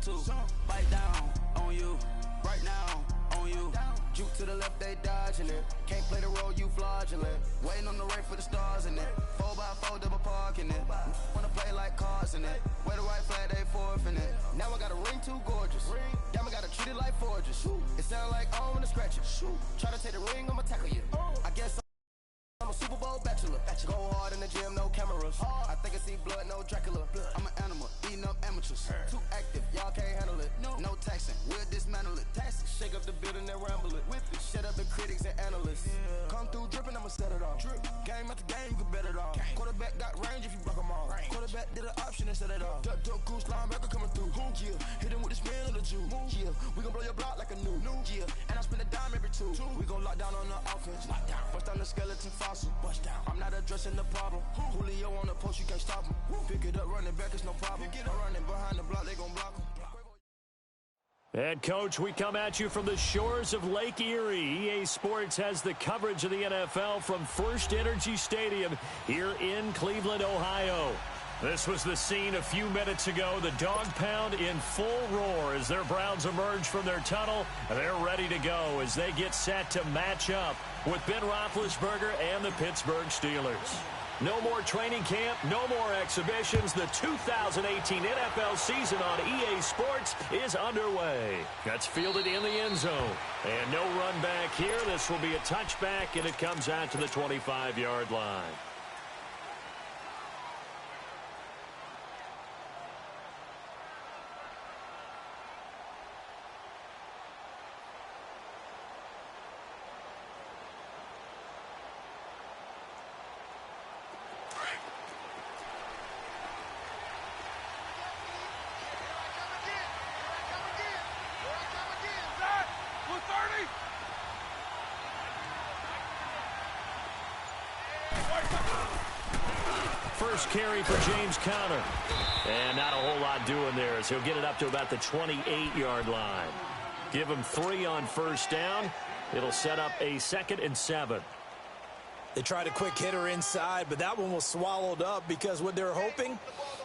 want to bite down on you right now, on you. Juke to the left, they dodging it. Can't play the role, you fraudulent. Waiting on the rain for the stars in it. 4x4 double parking it. Wanna play like cars in it. Wear the white flag, they forfeit it. Now I got a ring too gorgeous. Damn, I gotta treat it like forges. It sound like I wanna scratch it. Try to take the ring, I'ma tackle you. I guess I'm a Super Bowl bachelor. Go hard in the gym, no cameras. I think I see blood, no Dracula. I'm an animal, eating up amateurs. Too active, y'all can't handle it. No taxing, we'll dismantle it. Shake up the building and ramble it. Whip it, shut up the critics and analysts. Come through dripping, I'ma set it off. Game after game, you can bet it off. Quarterback got range if you block them all. Quarterback did an option and set it off. Duck, goose, linebacker coming through. Yeah, hit him with the spin of the Jew. Yeah, we gon' blow your block like a new. Yeah, and I spend a dime every two. We gon' lock down on the offense. Bust down the skeleton fossil. I'm not addressing the problem. Julio on the post, you can't stop him. Pick it up, running back, it's no problem. I'm running behind the block, they gon' block him. And, Coach, we come at you from the shores of Lake Erie. EA Sports has the coverage of the NFL from First Energy Stadium here in Cleveland, Ohio. This was the scene a few minutes ago. The dog pound in full roar as their Browns emerge from their tunnel. They're ready to go as they get set to match up with Ben Roethlisberger and the Pittsburgh Steelers. No more training camp, no more exhibitions. The 2018 NFL season on EA Sports is underway. That's fielded in the end zone. And no run back here. This will be a touchback, and it comes out to the 25-yard line. First carry for James Conner. And not a whole lot doing there as he'll get it up to about the 28-yard line. Give him 3 on first down. It'll set up a 2nd and 7. They tried a quick hitter inside, but that one was swallowed up because what they're hoping,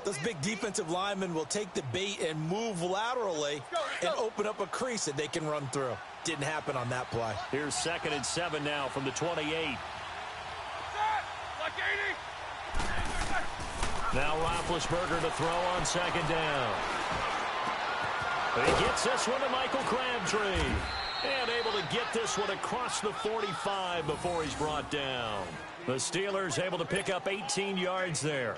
those big defensive linemen will take the bait and move laterally and open up a crease that they can run through. Didn't happen on that play. Here's 2nd and 7 now from the 28. Now Roethlisberger to throw on 2nd down. He gets this one to Michael Crabtree. And able to get this one across the 45 before he's brought down. The Steelers able to pick up 18 yards there.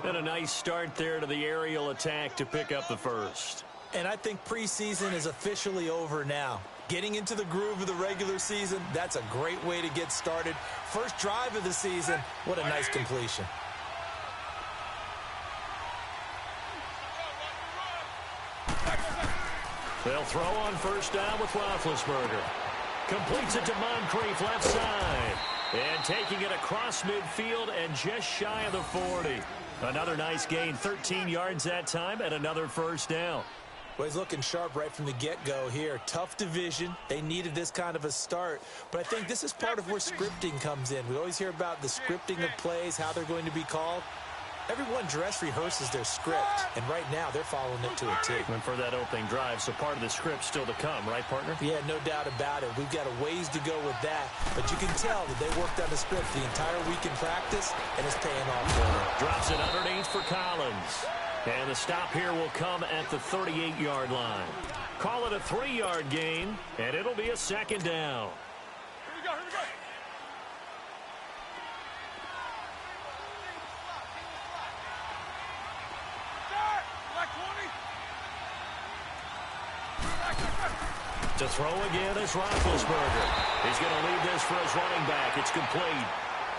And a nice start there to the aerial attack to pick up the first. And I think preseason is officially over now. Getting into the groove of the regular season, that's a great way to get started. First drive of the season, what a nice completion. They'll throw on first down with Roethlisberger. Completes it to Moncrief left side. And taking it across midfield and just shy of the 40. Another nice gain, 13 yards that time, and another first down. Well, he's looking sharp right from the get-go here. Tough division. They needed this kind of a start. But I think this is part of where scripting comes in. We always hear about the scripting of plays, how they're going to be called. Everyone dress rehearses their script, and right now they're following it to a T. And for that opening drive, so part of the script still to come, right, partner? Yeah, no doubt about it. We've got a ways to go with that, but you can tell that they worked on the script the entire week in practice, and it's paying off for them. Drops it underneath for Collins. And the stop here will come at the 38-yard line. Call it a 3-yard gain, and it'll be a 2nd down. Here we go, here we go. To throw again is Roethlisberger. He's going to leave this for his running back. It's complete.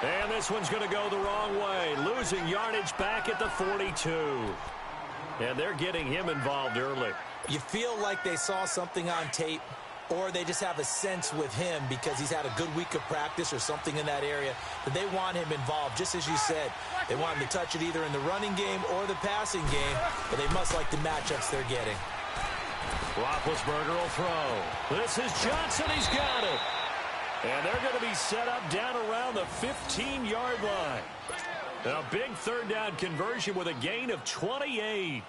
And this one's going to go the wrong way. Losing yardage back at the 42. And they're getting him involved early. You feel like they saw something on tape, or they just have a sense with him because he's had a good week of practice or something in that area that they want him involved. Just as you said, they want him to touch it either in the running game or the passing game, but they must like the matchups they're getting. Roethlisberger will throw. This is Johnson. He's got it. And they're going to be set up down around the 15-yard line. A big 3rd down conversion with a gain of 28.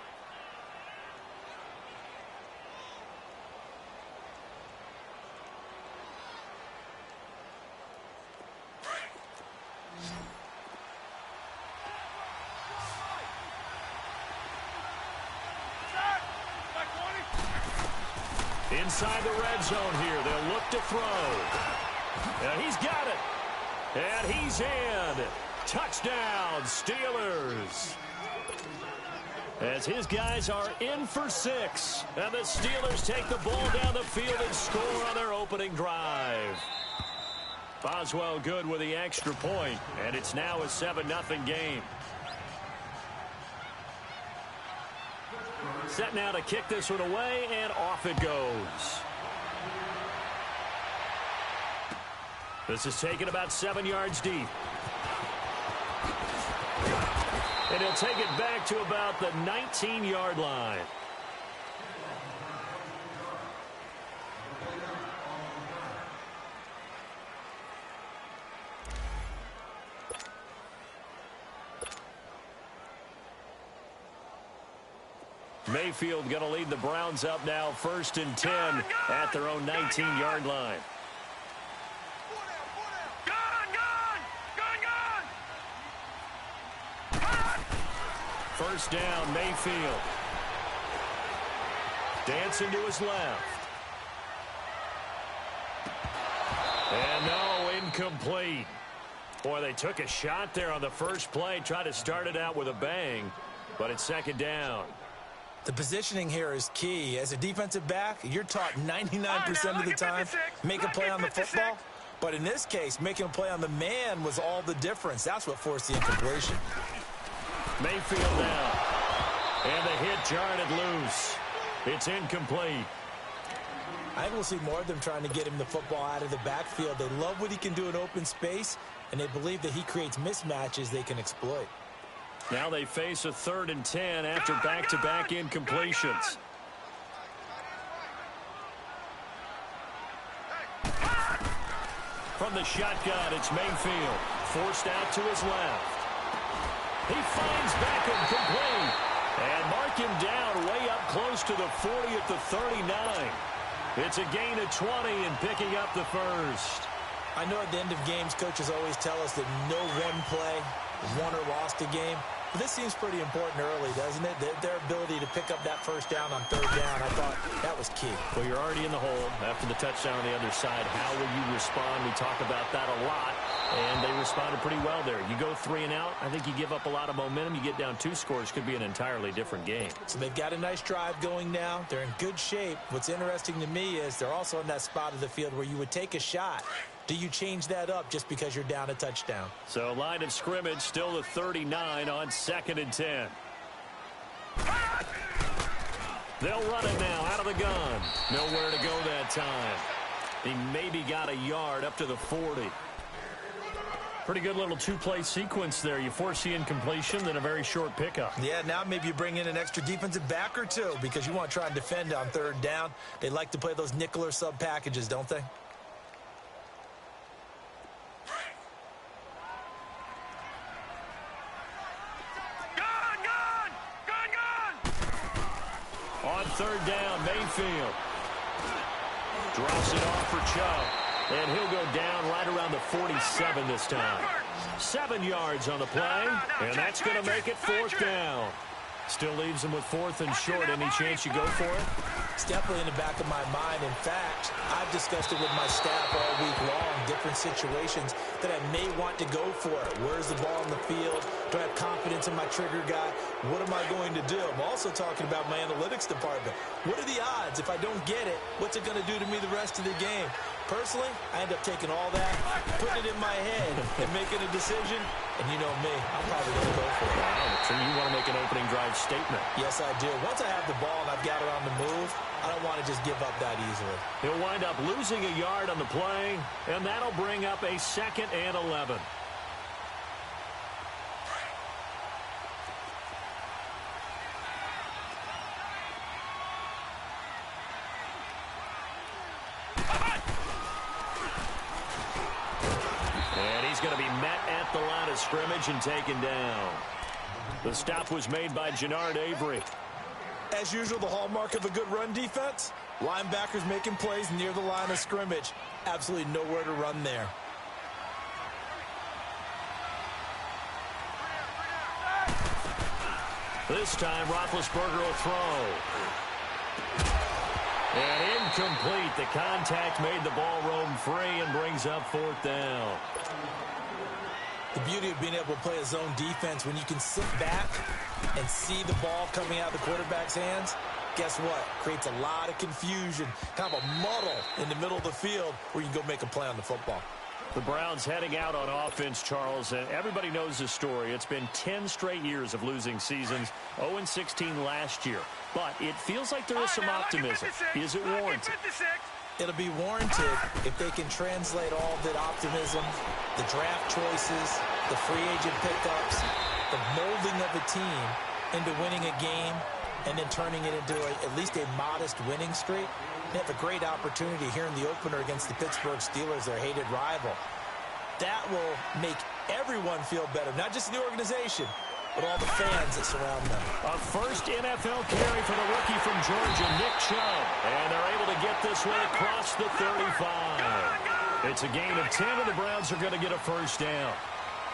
Inside the red zone here. They'll look to throw. And he's got it. And he's in. Touchdown, Steelers. As his guys are in for 6. And the Steelers take the ball down the field and score on their opening drive. Boswell good with the extra point, and it's now a 7-0 game. Set now to kick this one away, and off it goes. This is taken about 7 yards deep. And he'll take it back to about the 19-yard line. Mayfield going to lead the Browns up now, 1st and 10 at their own 19-yard line. First down, Mayfield. Dancing to his left. And no, incomplete. Boy, they took a shot there on the first play, tried to start it out with a bang, but it's 2nd down. The positioning here is key. As a defensive back, you're taught 99% of the time, make a play on the football. But in this case, making a play on the man was all the difference. That's what forced the incompletion. Mayfield now. And the hit jarred it loose. It's incomplete. I think we'll see more of them trying to get him the football out of the backfield. They love what he can do in open space, and they believe that he creates mismatches they can exploit. Now they face a 3rd and 10 after back-to-back incompletions. From the shotgun, it's Mayfield. Forced out to his left. He finds Beckham complete. And mark him down way up close to the 40 at the 39. It's a gain of 20 and picking up the first. I know at the end of games, coaches always tell us that no one play won or lost a game. But this seems pretty important early, doesn't it? Their ability to pick up that first down on 3rd down, I thought that was key. Well, you're already in the hole after the touchdown on the other side. How will you respond? We talk about that a lot, and they responded pretty well there. You go 3 and out, I think you give up a lot of momentum. You get down 2 scores, could be an entirely different game. So they've got a nice drive going now. They're in good shape. What's interesting to me is they're also in that spot of the field where you would take a shot. Do you change that up just because you're down a touchdown? So line of scrimmage still the 39 on 2nd and 10. They'll run it now out of the gun. Nowhere to go that time. He maybe got a yard up to the 40. Pretty good little 2-play sequence there. You force the incompletion, then a very short pickup. Yeah, now maybe you bring in an extra defensive back or 2 because you want to try and defend on 3rd down. They like to play those nickel or sub packages, don't they? On 3rd down, Mayfield drops it off for Chubb, and he'll go down right around the 47 this time. 7 yards on the play, and that's going to make it 4th down. Still leaves him with 4th and short. Any chance you go for it? It's definitely in the back of my mind. In fact, I've discussed it with my staff all week long, different situations that I may want to go for it. Where's the ball in the field? Do I have confidence in my trigger guy? What am I going to do? I'm also talking about my analytics department. What are the odds? If I don't get it, what's it going to do to me the rest of the game? Personally, I end up taking all that, putting it in my head, and making a decision. And you know me, I'm probably going to go for it. Wow, so you want to make an opening drive statement. Yes, I do. Once I have the ball and I've got it on the move, I don't want to just give up that easily. He'll wind up losing a yard on the play, and that'll bring up a 2nd and 11. Going to be met at the line of scrimmage and taken down. The stop was made by Jannard Avery. As usual, the hallmark of a good run defense, linebackers making plays near the line of scrimmage. Absolutely nowhere to run there. This time, Roethlisberger will throw. And incomplete. The contact made the ball roam free and brings up 4th down. The beauty of being able to play a zone defense, when you can sit back and see the ball coming out of the quarterback's hands, guess what? Creates a lot of confusion, kind of a muddle in the middle of the field where you can go make a play on the football. The Browns heading out on offense, Charles, and everybody knows the story. It's been 10 straight years of losing seasons, 0-16 last year. But it feels like there is some optimism. Is it warranted? It'll be warranted if they can translate all that optimism, the draft choices, the free agent pickups, the molding of a team into winning a game and then turning it into at least a modest winning streak. They have a great opportunity here in the opener against the Pittsburgh Steelers, their hated rival. That will make everyone feel better, not just the organization, but all the fans that surround them. A first NFL carry for the rookie from Georgia, Nick Chubb. And they're able to get this one across the 35. It's a gain of 10, and the Browns are going to get a first down.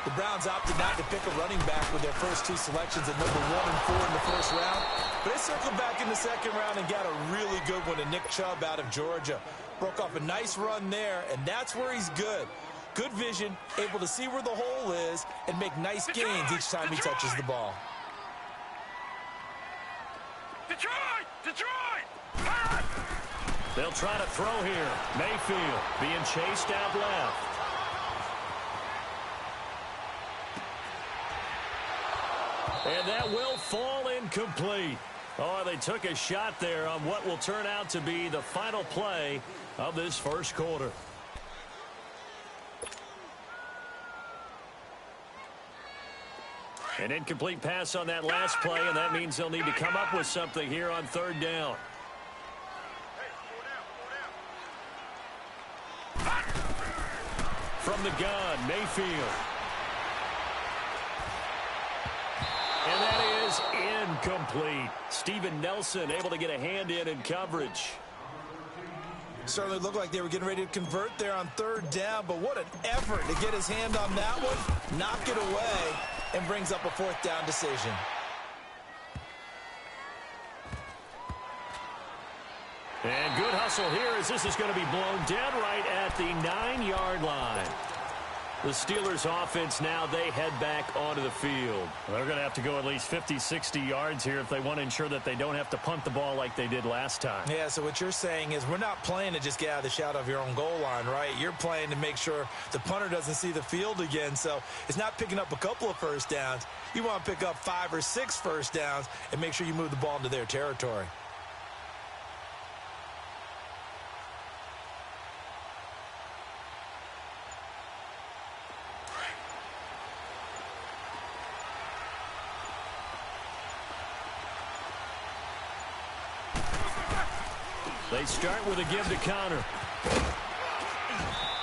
The Browns opted not to pick a running back with their first 2 selections at number 1 and 4 in the first round. But they circled back in the second round and got a really good one to Nick Chubb out of Georgia. Broke off a nice run there, and that's where he's good. Good vision, able to see where the hole is and make nice gains each time he touches the ball. Detroit! They'll try to throw here. Mayfield being chased out left. And that will fall incomplete. Oh, they took a shot there on what will turn out to be the final play of this first quarter. An incomplete pass on that last play, and that means they'll need to come up with something here on 3rd down. From the gun, Mayfield. And that is incomplete. Steven Nelson able to get a hand in coverage. Certainly looked like they were getting ready to convert there on 3rd down, but what an effort to get his hand on that one, knock it away, and brings up a 4th down decision. And good hustle here as this is going to be blown dead right at the 9-yard line. The Steelers offense now, they head back onto the field. They're going to have to go at least 50, 60 yards here if they want to ensure that they don't have to punt the ball like they did last time. Yeah, so what you're saying is we're not playing to just get out of the shadow of your own goal line, right? You're playing to make sure the punter doesn't see the field again. So it's not picking up a couple of first downs. You want to pick up 5 or 6 first downs and make sure you move the ball into their territory. They start with a give to Connor.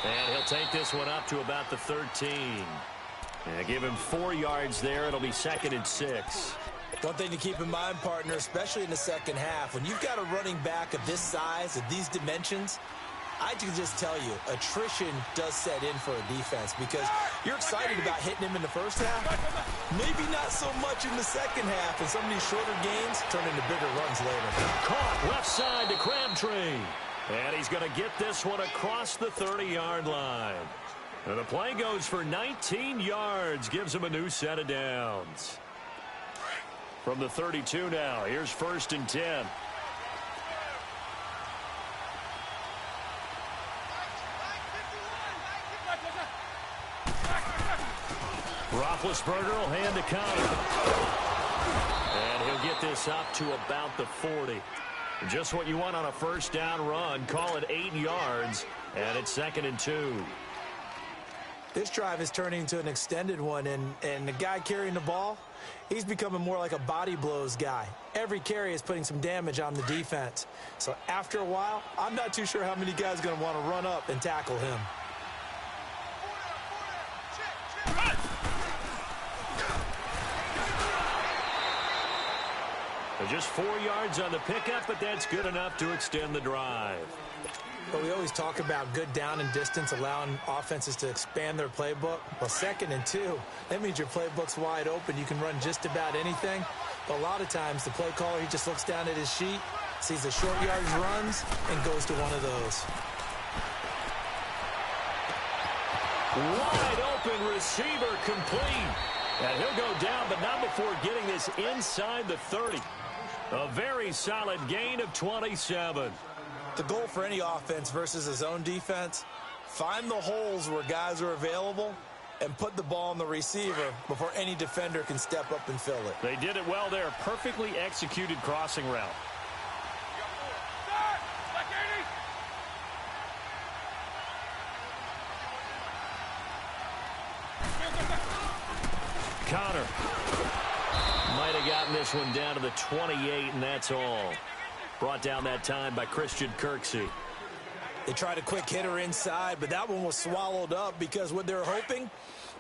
And he'll take this one up to about the 13. And give him 4 yards there. It'll be 2nd and 6. One thing to keep in mind, partner, especially in the second half, when you've got a running back of this size, of these dimensions, I can just tell you, attrition does set in for a defense because you're excited about hitting him in the first half. Maybe not so much in the second half, and some of these shorter gains turn into bigger runs later. Caught left side to Crabtree. And he's going to get this one across the 30-yard line. And the play goes for 19 yards, gives him a new set of downs. From the 32 now, here's 1st and 10. Roethlisberger will hand to Connor. And he'll get this up to about the 40. Just what you want on a first down run. Call it 8 yards, and it's 2nd and 2. This drive is turning into an extended one, and the guy carrying the ball, he's becoming more like a body blows guy. Every carry is putting some damage on the defense. So after a while, I'm not too sure how many guys are going to want to run up and tackle him. Just 4 yards on the pickup, but that's good enough to extend the drive. But we always talk about good down and distance, allowing offenses to expand their playbook. Well, 2nd and 2, that means your playbook's wide open. You can run just about anything. But a lot of times, the play caller, he just looks down at his sheet, sees the short yardage runs, and goes to one of those. Wide open receiver complete. And he'll go down, but not before getting this inside the 30. A very solid gain of 27. The goal for any offense versus his own defense, find the holes where guys are available and put the ball on the receiver before any defender can step up and fill it. They did it well there. Perfectly executed crossing route. Connor might have gotten this one down to the 28, and that's all. Brought down that time by Christian Kirksey. They tried a quick hitter inside, but that one was swallowed up because what they're hoping,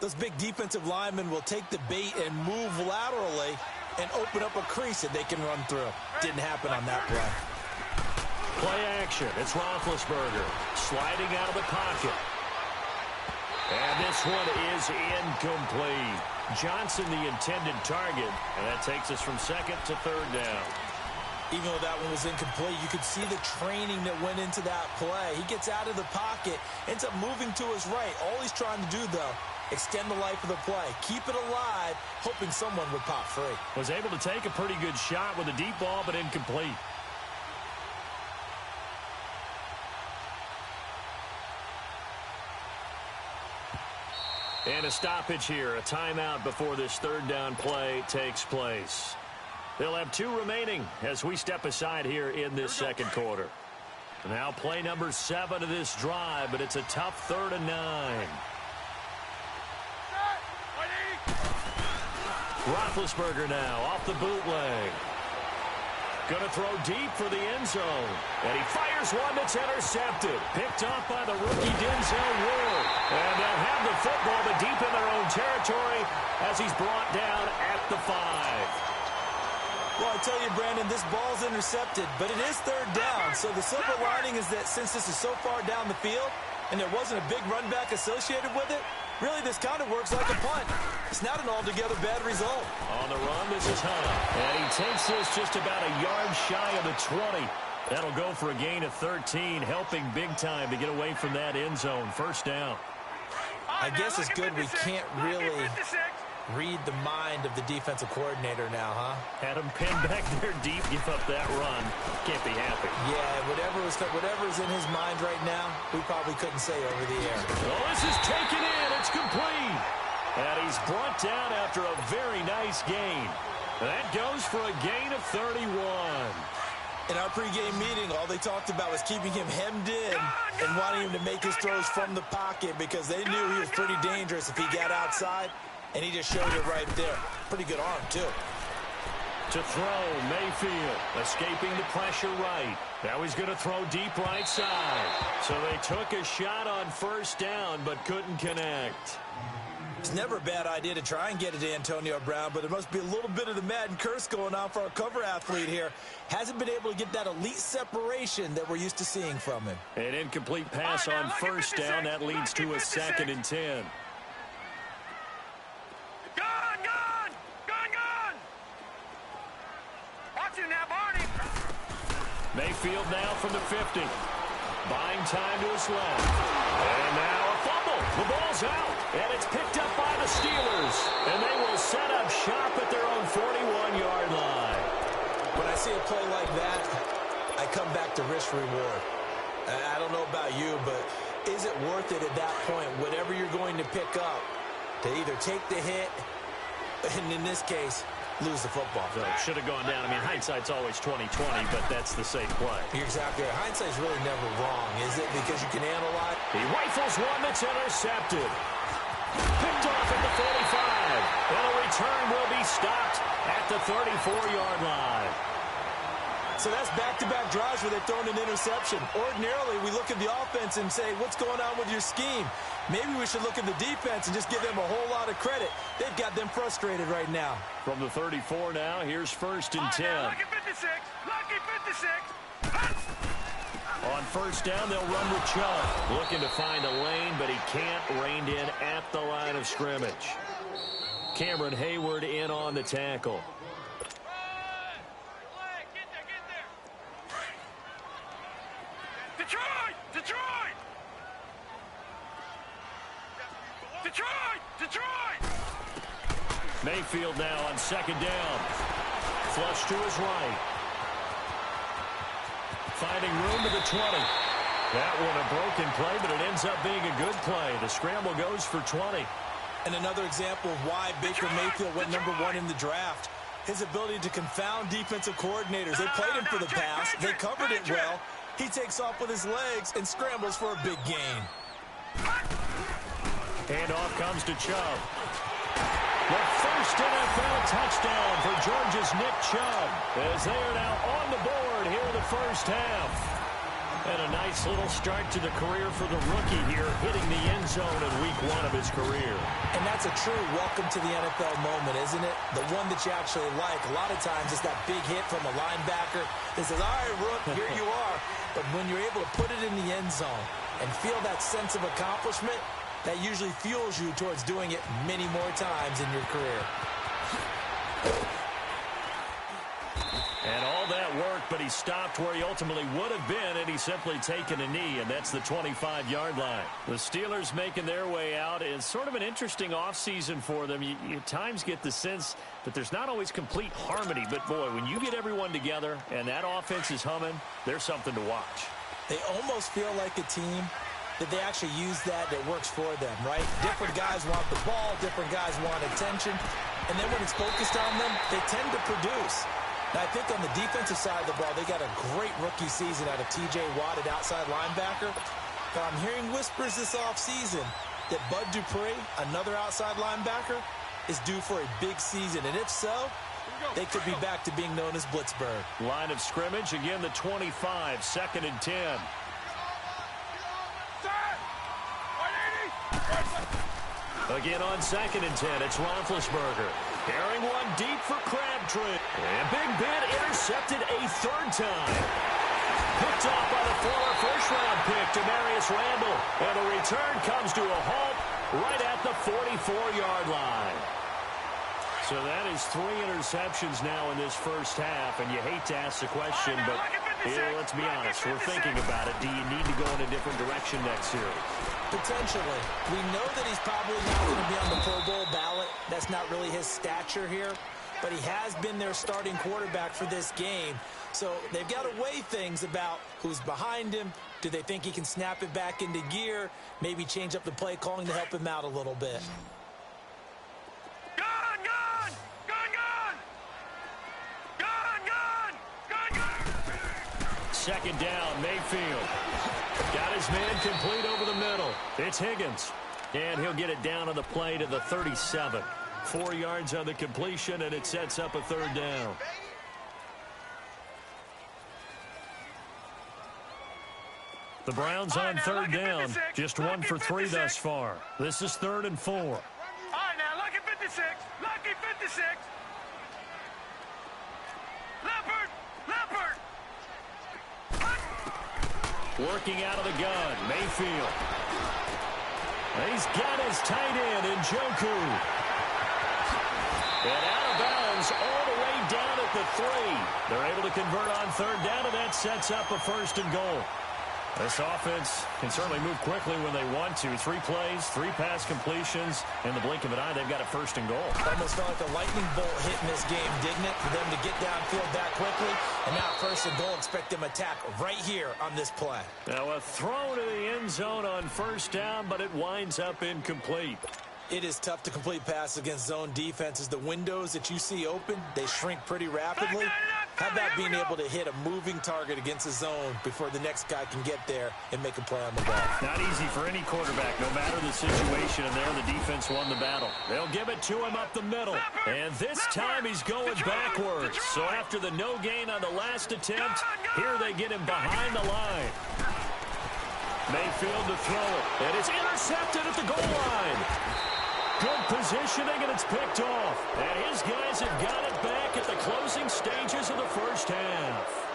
those big defensive linemen will take the bait and move laterally and open up a crease that they can run through. Didn't happen on that play. Play action. It's Roethlisberger sliding out of the pocket. And this one is incomplete. Johnson the intended target, and that takes us from second to third down. Even though that one was incomplete, you could see the training that went into that play. He gets out of the pocket, ends up moving to his right. All he's trying to do, though, extend the life of the play. Keep it alive, hoping someone would pop free. Was able to take a pretty good shot with a deep ball, but incomplete. And a stoppage here, a timeout before this third down play takes place. They'll have 2 remaining as we step aside here in this second quarter. Now play number 7 of this drive, but it's a tough 3rd and 9. Roethlisberger now off the bootleg. Going to throw deep for the end zone. And he fires one that's intercepted. Picked off by the rookie Denzel Ward. And they'll have the football, but deep in their own territory as he's brought down at the 5. Well, I tell you, Brandon, this ball's intercepted, but it is 3rd down. So the silver lining is that since this is so far down the field and there wasn't a big run back associated with it, really this kind of works like a punt. It's not an altogether bad result. On the run, this is Hunt. And he takes this just about a yard shy of the 20. That'll go for a gain of 13, helping big time to get away from that end zone. First down. I guess it's good we can't really read the mind of the defensive coordinator now, huh? Had him pinned back there deep, give up that run. Can't be happy. Yeah, whatever is in his mind right now, we probably couldn't say over the air. Well, this is taken in. It's complete. And he's brought down after a very nice gain. That goes for a gain of 31. In our pregame meeting, all they talked about was keeping him hemmed in and wanting him to make his throws from the pocket because they knew he was pretty dangerous if he got outside, and he just showed it right there. Pretty good arm, too. To throw, Mayfield escaping the pressure right. Now he's going to throw deep right side. So they took a shot on first down but couldn't connect. It's never a bad idea to try and get it to Antonio Brown, but there must be a little bit of the Madden curse going on for our cover athlete here. Hasn't been able to get that elite separation that we're used to seeing from him. An incomplete pass on first down. That leads to a 2nd and 10. Mayfield now from the 50. Buying time to his left. And now a fumble. The ball's out. And it's picked up by the Steelers. And they will set up shop at their own 41-yard line. When I see a play like that, I come back to risk-reward. I don't know about you, but is it worth it at that point, whatever you're going to pick up, to either take the hit, and in this case, lose the football? So it should have gone down. I mean, hindsight's always 20/20, but that's the safe play. You're exactly right. Hindsight's really never wrong, is it? Because you can analyze. He rifles one that's intercepted. Picked off at the 45. And a return will be stopped at the 34-yard line. So that's back-to-back drives where they've thrown an interception. Ordinarily, we look at the offense and say, what's going on with your scheme? Maybe we should look at the defense and just give them a whole lot of credit. They've got them frustrated right now. From the 34 now, here's 1st and 10. Lucky 56. Lucky 56. On first down, they'll run with Chubb. Looking to find a lane, but he can't. Reined in at the line of scrimmage. Cameron Hayward in on the tackle. Mayfield now on second down. Flush to his right. Finding room to the 20. That one a broken play, but it ends up being a good play. The scramble goes for 20. And another example of why Baker Mayfield went #1 in the draft. His ability to confound defensive coordinators. They played him for the pass. They covered it well. He takes off with his legs and scrambles for a big gain. Handoff comes to Chubb. The first NFL touchdown for Georgia's Nick Chubb, as they are now on the board here in the first half. And a nice little start to the career for the rookie here, hitting the end zone in week 1 of his career. And that's a true welcome to the NFL moment, isn't it? The one that you actually like. A lot of times it's that big hit from a linebacker that says, all right, Rook, here you are. But when you're able to put it in the end zone and feel that sense of accomplishment, that usually fuels you towards doing it many more times in your career. And all that work, but he stopped where he ultimately would have been, and he's simply taken a knee, and that's the 25-yard line. The Steelers making their way out. It's sort of an interesting offseason for them. You at times get the sense that there's not always complete harmony, but boy, when you get everyone together and that offense is humming, there's something to watch. They almost feel like a team that they actually use that works for them, right? Different guys want the ball, different guys want attention, and then when it's focused on them, they tend to produce. Now, I think on the defensive side of the ball, they got a great rookie season out of T.J. Watt at outside linebacker. But I'm hearing whispers this offseason that Bud Dupree, another outside linebacker, is due for a big season. And if so, they could be back to being known as Blitzburgh. Line of scrimmage, again the 25, 2nd and 10. Again on 2nd and 10, it's Roethlisberger. Carrying one deep for Crabtree. And Big Ben intercepted a 3rd time. Picked off by the former first-round pick, Demarius Randall. And the return comes to a halt right at the 44-yard line. So that is 3 interceptions now in this first half. And you hate to ask the question, but let's be honest. We're thinking about it. Do you need to go in a different direction next year? Potentially. We know that he's probably not going to be on the Pro Bowl ballot. That's not really his stature here. But he has been their starting quarterback for this game. So they've got to weigh things about who's behind him. Do they think he can snap it back into gear? Maybe change up the play calling to help him out a little bit. Second down, Mayfield. Got his man complete over the middle. It's Higgins. And he'll get it down on the play to the 37. 4 yards on the completion, and it sets up a 3rd down. The Browns on 3rd down. Just 1 for 3 thus far. This is 3rd and 4. All right, now, lucky 56. Lucky 56. Leopard. Working out of the gun, Mayfield. He's got his tight end in Njoku. And out of bounds all the way down at the 3. They're able to convert on 3rd down, and that sets up a 1st and goal. This offense can certainly move quickly when they want to. 3 plays, 3 pass completions. In the blink of an eye, they've got a 1st and goal. Almost felt like a lightning bolt hit in this game, didn't it? For them to get downfield that quickly. And now 1st and goal, expect them to attack right here on this play. Now a throw to the end zone on 1st down, but it winds up incomplete. It is tough to complete passes against zone defenses. The windows that you see open, they shrink pretty rapidly. How about being able to hit a moving target against a zone before the next guy can get there and make a play on the ball? Not easy for any quarterback, no matter the situation, and there the defense won the battle. They'll give it to him up the middle, and this time he's going backwards. So after the no gain on the last attempt, here they get him behind the line. Mayfield to throw it, and it's intercepted at the goal line. Good positioning, and it's picked off. And his guys have got it back at the closing stages of the first half.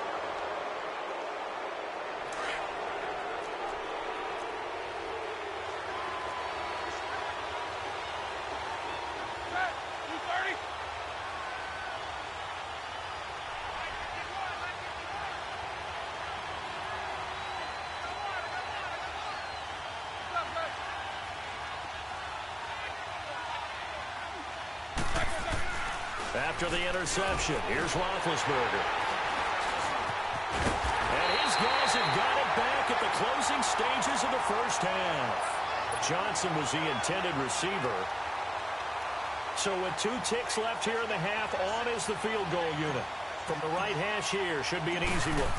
after the interception. Here's Roethlisberger. And his guys have got it back at the closing stages of the first half. Johnson was the intended receiver. So with 2 ticks left here in the half, on is the field goal unit. From the right hash here, should be an easy one.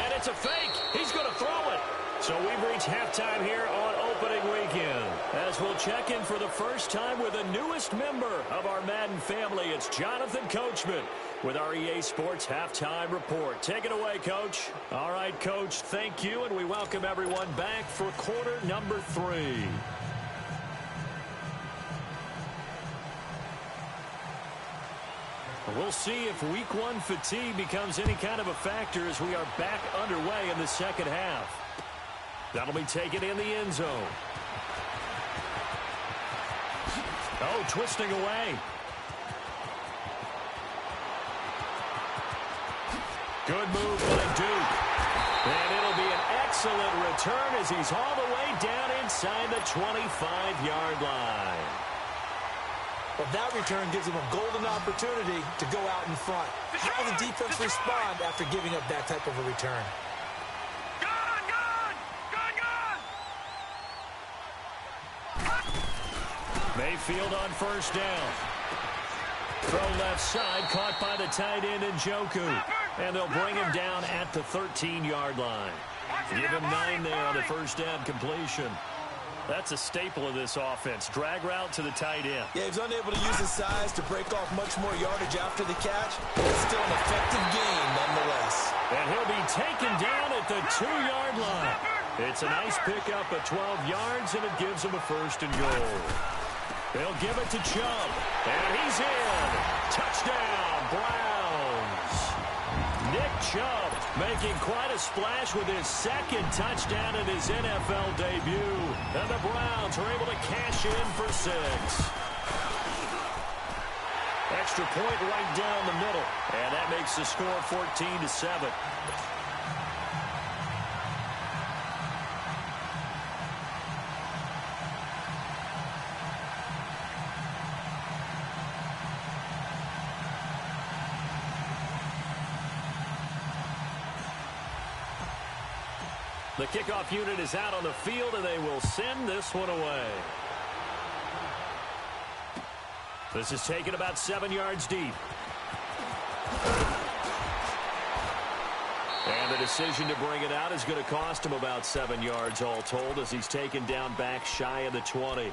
And it's a fake. He's going to throw it. So we've reached halftime here on opening weekend. As we'll check in for the first time with the newest member of our Madden family, it's Jonathan Coachman with our EA Sports Halftime Report. Take it away, Coach. All right, Coach, thank you, and we welcome everyone back for quarter number 3. We'll see if week 1 fatigue becomes any kind of a factor as we are back underway in the second half. That'll be taken in the end zone. Oh, twisting away. Good move by Duke. And it'll be an excellent return as he's all the way down inside the 25-yard line. Well, that return gives him a golden opportunity to go out in front. How will the defense respond after giving up that type of a return? Mayfield on first down. Throw left side, caught by the tight end Njoku. And they'll bring him down at the 13-yard line. Give him 9 there on the first down completion. That's a staple of this offense. Drag route to the tight end. Yeah, he's unable to use his size to break off much more yardage after the catch, but it's still an effective gain nonetheless. And he'll be taken down at the 2-yard line. It's a nice pickup of 12 yards, and it gives him a first and goal. They'll give it to Chubb, and he's in. Touchdown, Browns. Nick Chubb making quite a splash with his second touchdown in his NFL debut. And the Browns are able to cash in for 6. Extra point right down the middle, and that makes the score 14-7. The kickoff unit is out on the field, and they will send this one away. This is taken about 7 yards deep. And the decision to bring it out is going to cost him about 7 yards all told as he's taken down back shy of the 20.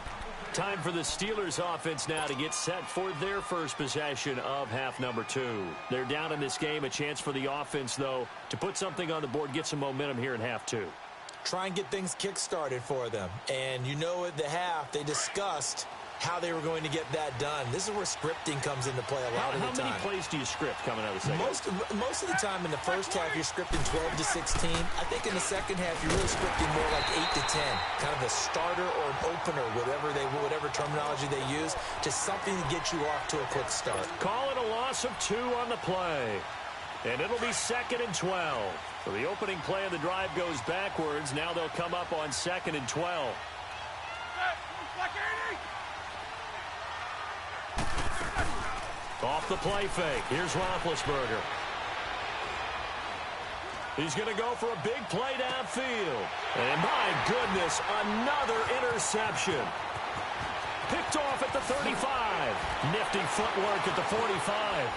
Time for the Steelers offense now to get set for their first possession of half number 2. They're down in this game. A chance for the offense, though, to put something on the board, get some momentum here in half 2. Try and get things kick-started for them. And you know at the half, they discussed how they were going to get that done. This is where scripting comes into play a lot of the time. How many plays do you script coming out of the second? Most of the time in the first half, you're scripting 12 to 16. I think in the second half, you're really scripting more like 8 to 10. Kind of a starter or an opener, whatever terminology they use, just something to get you off to a quick start. Call it a loss of 2 on the play. And it'll be 2nd and 12. So the opening play of the drive goes backwards. Now they'll come up on 2nd and 12. Off the play fake. Here's Roethlisberger. He's going to go for a big play downfield. And my goodness, another interception. Picked off at the 35. Nifty footwork at the 45.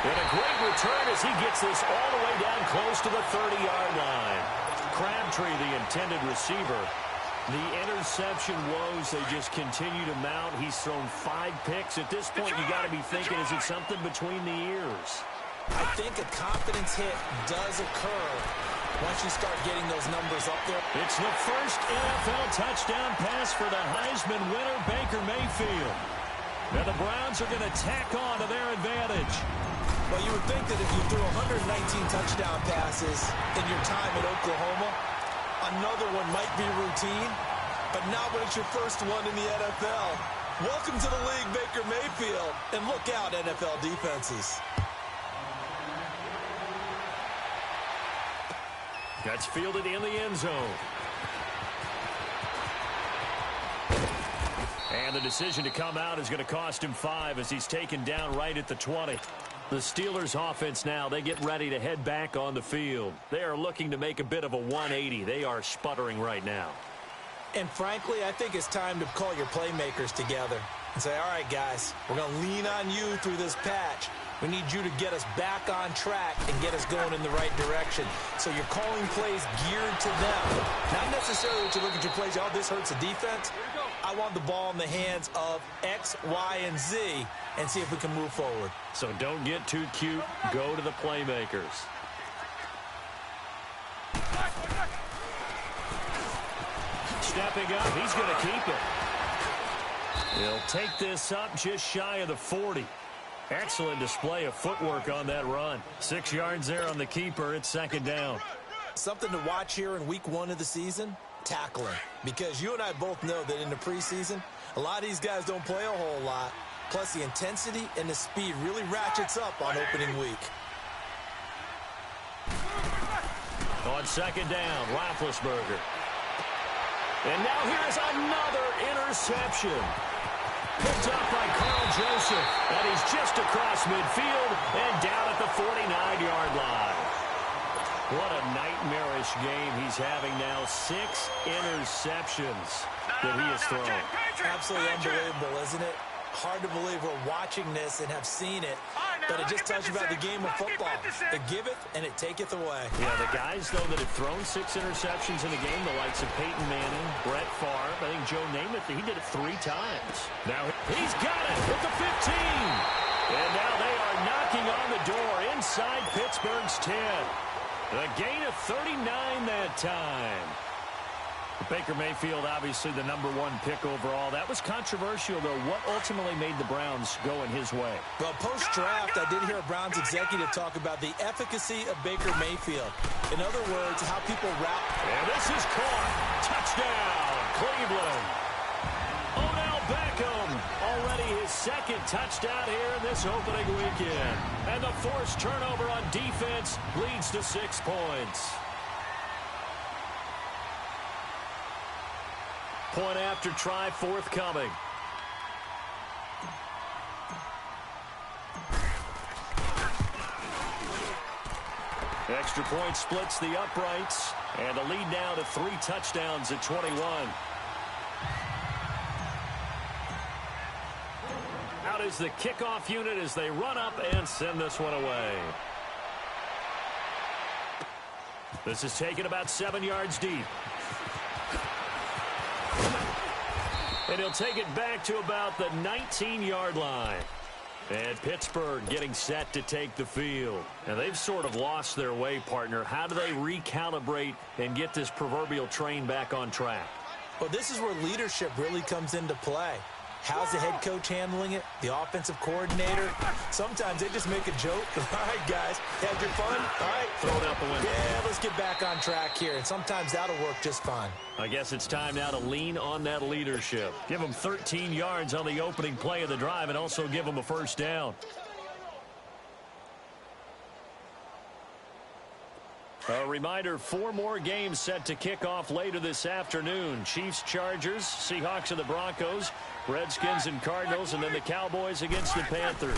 And a great return as he gets this all the way down close to the 30-yard line. Crabtree, the intended receiver. The interception woes, they just continue to mount. He's thrown 5 picks. At this point, you got to be thinking, is it something between the ears? I think a confidence hit does occur once you start getting those numbers up there. It's the first NFL touchdown pass for the Heisman winner, Baker Mayfield. Now the Browns are going to tack on to their advantage. Well, you would think that if you threw 119 touchdown passes in your time at Oklahoma, another one might be routine, but not when it's your first one in the NFL. Welcome to the league, Baker Mayfield. And look out, NFL defenses. That's fielded in the end zone. And the decision to come out is going to cost him 5 as he's taken down right at the 20. The Steelers offense now, they get ready to head back on the field. They are looking to make a bit of a 180. They are sputtering right now. And frankly, I think it's time to call your playmakers together and say, all right, guys, we're going to lean on you through this patch. We need you to get us back on track and get us going in the right direction. So you're calling plays geared to them. Not necessarily to look at your plays, oh, this hurts the defense. I want the ball in the hands of X, Y, and Z and see if we can move forward. So don't get too cute. Go to the playmakers. Stepping up, he's going to keep it. He'll take this up just shy of the 40. Excellent display of footwork on that run. 6 yards there on the keeper. It's second down. Something to watch here in week 1 of the season, tackling. Because you and I both know that in the preseason, a lot of these guys don't play a whole lot. Plus, the intensity and the speed really ratchets up on opening week. On second down, Roethlisberger. And now here's another interception. Picked up by Carl Joseph, and he's just across midfield and down at the 49-yard line. What a nightmarish game he's having now. 6 interceptions that he has thrown. Absolutely unbelievable, isn't it? Hard to believe we're watching this and have seen it, but it just tells you about the game of football. It giveth and it taketh away. Yeah, the guys, though, that have thrown 6 interceptions in a game, the likes of Peyton Manning, Brett Favre, I think Joe Namath, he did it 3 times. Now he's got it with the 15. And now they are knocking on the door inside Pittsburgh's 10. A gain of 39 that time. Baker Mayfield, obviously the #1 pick overall. That was controversial, though. What ultimately made the Browns go in his way? Well, post-draft, I did hear a Browns executive talk about the efficacy of Baker Mayfield. In other words, how people route. And this is caught. Touchdown, Cleveland. Odell Beckham, already his 2nd touchdown here in this opening weekend. And the forced turnover on defense leads to 6 points. Point after try forthcoming. Extra point splits the uprights, and a lead now to 3 touchdowns at 21. Out is the kickoff unit as they run up and send this one away. This is taken about 7 yards deep. And he'll take it back to about the 19-yard line. And Pittsburgh getting set to take the field. And they've sort of lost their way, partner. How do they recalibrate and get this proverbial train back on track? Well, this is where leadership really comes into play. How's the head coach handling it? The offensive coordinator? Sometimes they just make a joke. All right, guys, had your fun? All right. Throw it out the window. Yeah, let's get back on track here. And sometimes that'll work just fine. I guess it's time now to lean on that leadership. Give them 13 yards on the opening play of the drive and also give them a first down. A reminder, 4 more games set to kick off later this afternoon. Chiefs, Chargers, Seahawks and the Broncos, Redskins and Cardinals, and then the Cowboys against the Panthers.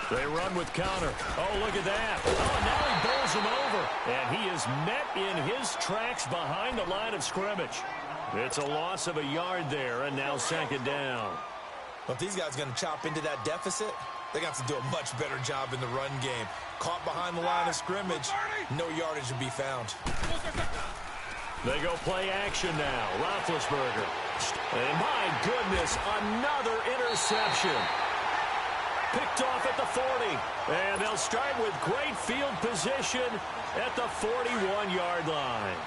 They run with Connor. Oh, look at that. Oh, now he bowls him over. And he is met in his tracks behind the line of scrimmage. It's a loss of a yard there, and now second down. Well, if these guys are going to chop into that deficit, they're going to have to do a much better job in the run game. Caught behind the line of scrimmage, no yardage to be found. They go play action now. Roethlisberger. And my goodness, another interception. Picked off at the 40. And they'll start with great field position at the 41-yard line.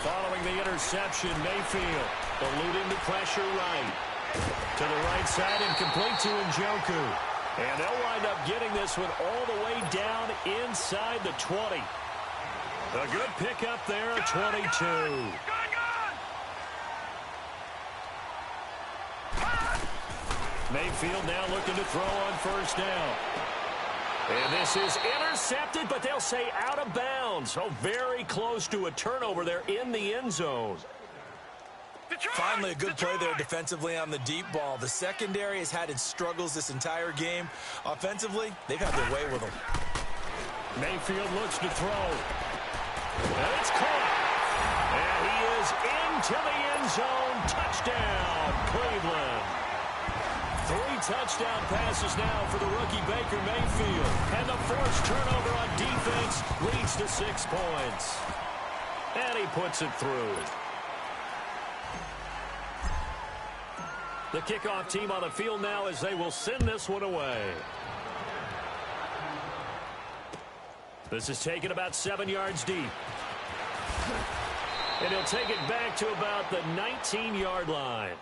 Following the interception, Mayfield eluding the pressure right. To the right side and complete to Njoku. And they'll wind up getting this one all the way down inside the 20. A good pickup there at 22. Mayfield now looking to throw on first down. And this is intercepted, but they'll say out of bounds. So very close to a turnover there in the end zone. Finally, a good play there defensively on the deep ball. The secondary has had its struggles this entire game. Offensively, they've had their way with them. Mayfield looks to throw. And it's caught. And he is into the end zone. Touchdown, Cleveland. 3 touchdown passes now for the rookie Baker Mayfield. And the forced turnover on defense leads to 6 points. And he puts it through. The kickoff team on the field now as they will send this one away. This is taken about 7 yards deep. And he'll take it back to about the 19-yard line.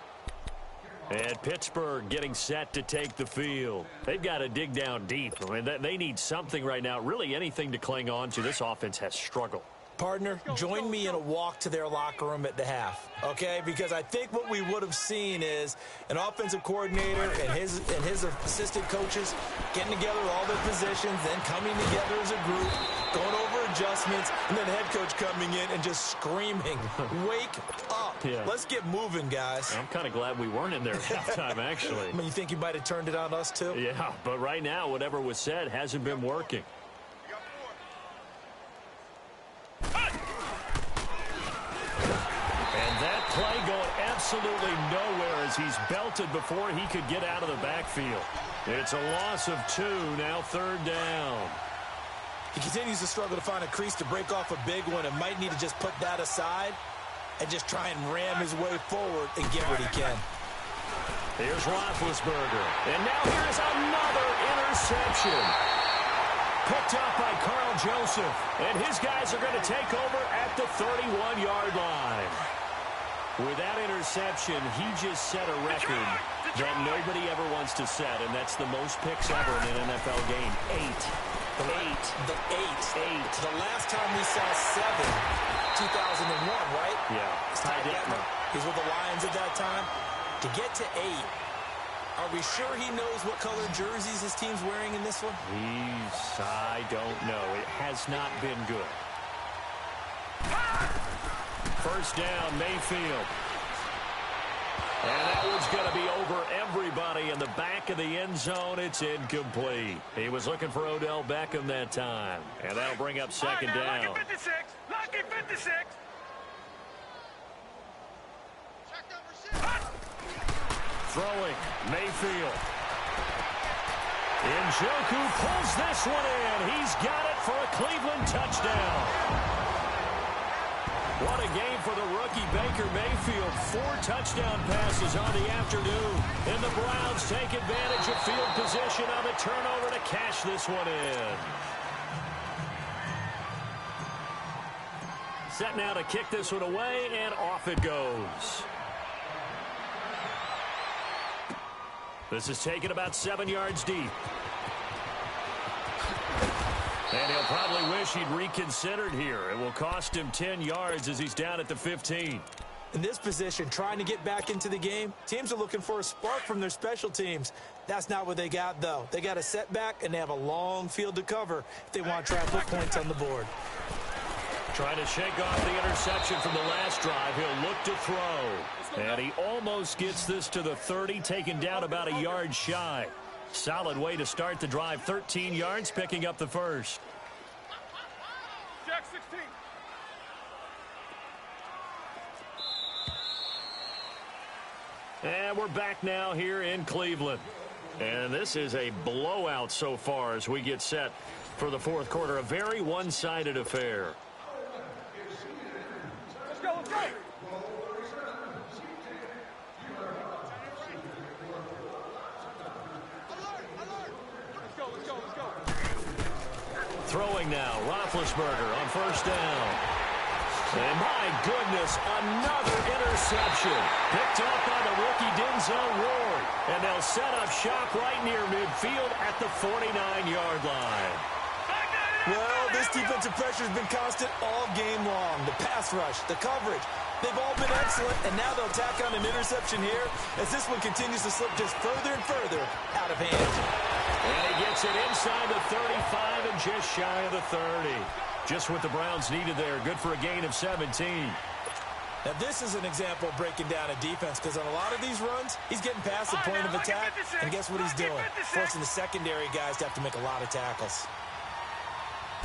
And Pittsburgh getting set to take the field. They've got to dig down deep. I mean, they need something right now, really anything to cling on to. This offense has struggled. Partner, join me in a walk to their locker room at the half, okay? Because I think what we would have seen is an offensive coordinator and his assistant coaches getting together with all their positions, then coming together as a group, going over adjustments, and then the head coach coming in and just screaming, wake up. Yeah. Let's get moving, guys. I'm kind of glad we weren't in there at halftime, actually. I mean, you think you might have turned it on us, too? Yeah, but right now, whatever was said hasn't been working. And that play going absolutely nowhere as he's belted before he could get out of the backfield. It's a loss of 2, now 3rd down. He continues to struggle to find a crease to break off a big one and might need to just put that aside and just try and ram his way forward and get what he can. Here's Roethlisberger. And now here's another interception. Picked up by Carl Joseph. And his guys are going to take over at the 31-yard line. With that interception, he just set a record that nobody ever wants to set, and that's the most picks ever in an NFL game. 8. The last time we saw 7, 2001, right? Yeah. He's with the Lions at that time. To get to 8, are we sure he knows what color jerseys his team's wearing in this one? I don't know. It has not been good. First down, Mayfield. And that one's going to be over everybody in the back of the end zone. It's incomplete. He was looking for Odell Beckham that time. And that'll bring up 2nd down. Lucky 56. Lucky 56. Throwing, Mayfield. Njoku pulls this one in. He's got it for a Cleveland touchdown. What a game for the rookie Baker Mayfield. 4 touchdown passes on the afternoon. And the Browns take advantage of field position on the turnover to cash this one in. Set now to kick this one away, and off it goes. This is taken about 7 yards deep. And he'll probably wish he'd reconsidered here. It will cost him 10 yards as he's down at the 15. In this position, trying to get back into the game, teams are looking for a spark from their special teams. That's not what they got, though. They got a setback, and they have a long field to cover if they want to try and put points on the board. Trying to shake off the interception from the last drive. He'll look to throw. And he almost gets this to the 30, taken down about a yard shy. Solid way to start the drive. 13 yards, picking up the first. Jack 16. And we're back now here in Cleveland. And this is a blowout so far as we get set for the 4th quarter. A very one-sided affair. Let's go, let's go. Throwing now, Roethlisberger on first down. And my goodness, another interception. Picked up by the rookie Denzel Ward. And they'll set up shop right near midfield at the 49-yard line. Well, this defensive pressure has been constant all game long. The pass rush, the coverage, they've all been excellent. And now they'll tack on an interception here as this one continues to slip just further and further out of hand. And he gets it inside the 35 and just shy of the 30. Just what the Browns needed there. Good for a gain of 17. Now, this is an example of breaking down a defense, because on a lot of these runs, he's getting past the point of attack, and guess what he's doing? Forcing the secondary guys to have to make a lot of tackles.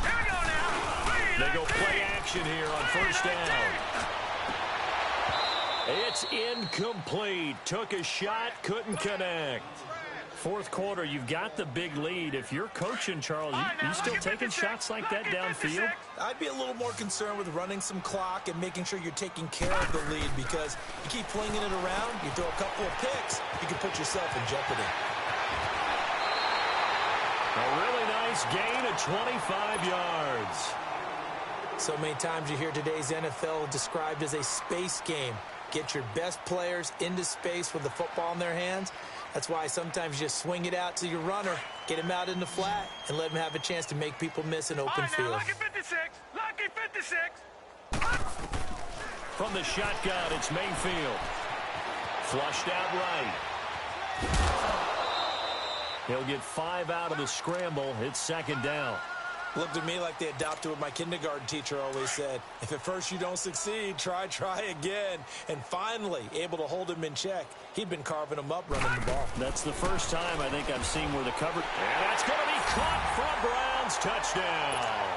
Here we go now. They go play action here on first down. It's incomplete. Took a shot, couldn't connect. Fourth quarter, you've got the big lead. If you're coaching, Charles, you still taking shots like that downfield? I'd be a little more concerned with running some clock and making sure you're taking care of the lead, because you keep flinging it around, you throw a couple of picks, you can put yourself in jeopardy. A really nice gain of 25 yards. So many times you hear today's NFL described as a space game. Get your best players into space with the football in their hands. That's why sometimes you just swing it out to your runner, get him out in the flat, and let him have a chance to make people miss an open field. Lucky 56. Lucky 56. From the shotgun, it's Mayfield. Flushed out right. He'll get 5 out of the scramble. It's second down. Looked to me like they adopted what my kindergarten teacher always said. If at first you don't succeed, try again. And finally, able to hold him in check. He'd been carving him up running the ball. That's the first time I think I've seen where the cover... And that's going to be caught for a Browns touchdown.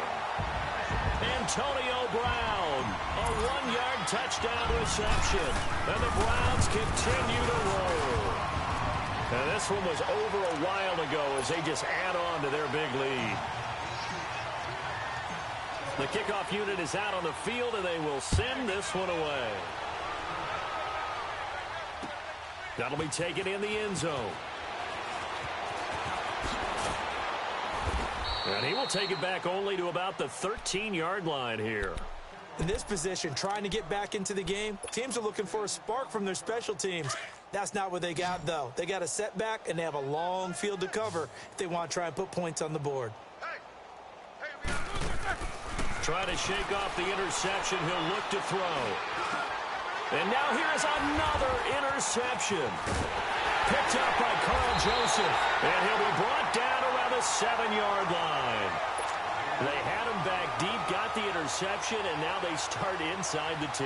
Antonio Brown, a 1-yard touchdown reception. And the Browns continue to roll. And this one was over a while ago as they just add on to their big lead. The kickoff unit is out on the field, and they will send this one away. That'll be taken in the end zone. And he will take it back only to about the 13-yard line here. In this position, trying to get back into the game, teams are looking for a spark from their special teams. That's not what they got, though. They got a setback, and they have a long field to cover if they want to try and put points on the board. Try to shake off the interception. He'll look to throw. And now here's another interception. Picked up by Carl Joseph. And he'll be brought down around the 7-yard line. They had him back deep, got the interception, and now they start inside the 10.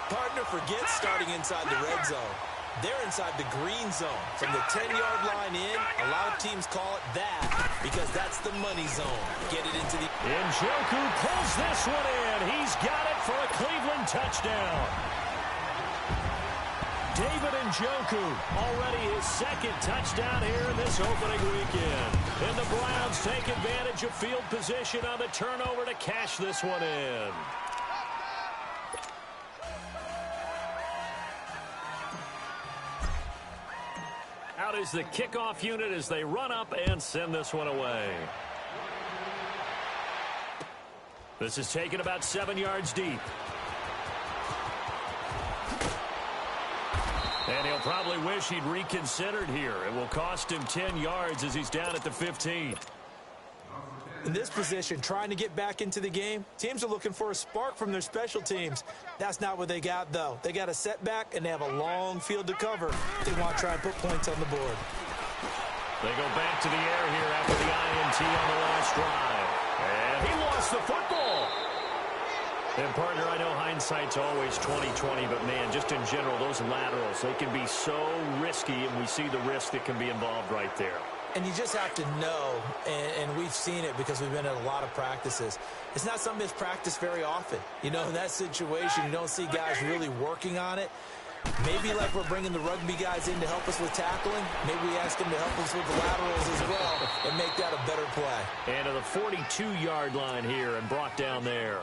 Partner forgets starting inside the red zone. They're inside the green zone. From the 10-yard line in, a lot of teams call it that because that's the money zone. Get it into the... Njoku pulls this one in. He's got it for a Cleveland touchdown. David Njoku, already his second touchdown here in this opening weekend. And the Browns take advantage of field position on the turnover to cash this one in. Out is the kickoff unit as they run up and send this one away. This is taken about 7 yards deep. And he'll probably wish he'd reconsidered here. It will cost him 10 yards as he's down at the 15. In this position, trying to get back into the game, teams are looking for a spark from their special teams. That's not what they got, though. They got a setback, and they have a long field to cover. They want to try and put points on the board. They go back to the air here after the INT on the last drive. And he lost the football. And, partner, I know hindsight's always 20/20, but, man, just in general, those laterals, they can be so risky, and we see the risk that can be involved right there. And you just have to know, and we've seen it because we've been at a lot of practices. It's not something that's practiced very often. You know, in that situation, you don't see guys really working on it. Maybe like we're bringing the rugby guys in to help us with tackling, maybe we ask them to help us with the laterals as well and make that a better play. And to the 42-yard line here and brought down there.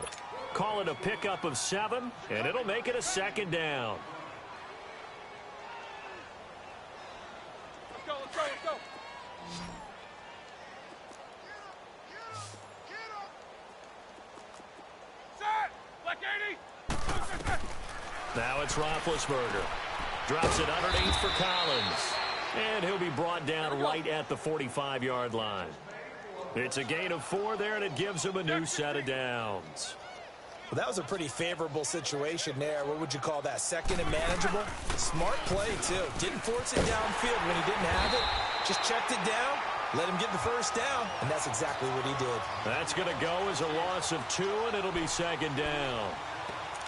Call it a pickup of 7, and it'll make it a second down. Let's go, let's go, let's go. Now it's Roethlisberger. Drops it underneath for Collins. And he'll be brought down right at the 45-yard line. It's a gain of 4 there, and it gives him a new set of downs. Well, that was a pretty favorable situation there. What would you call that? Second and manageable? Smart play, too. Didn't force it downfield when he didn't have it. Just checked it down let him get the first down, and that's exactly what he did. That's going to go as a loss of 2, and it'll be second down.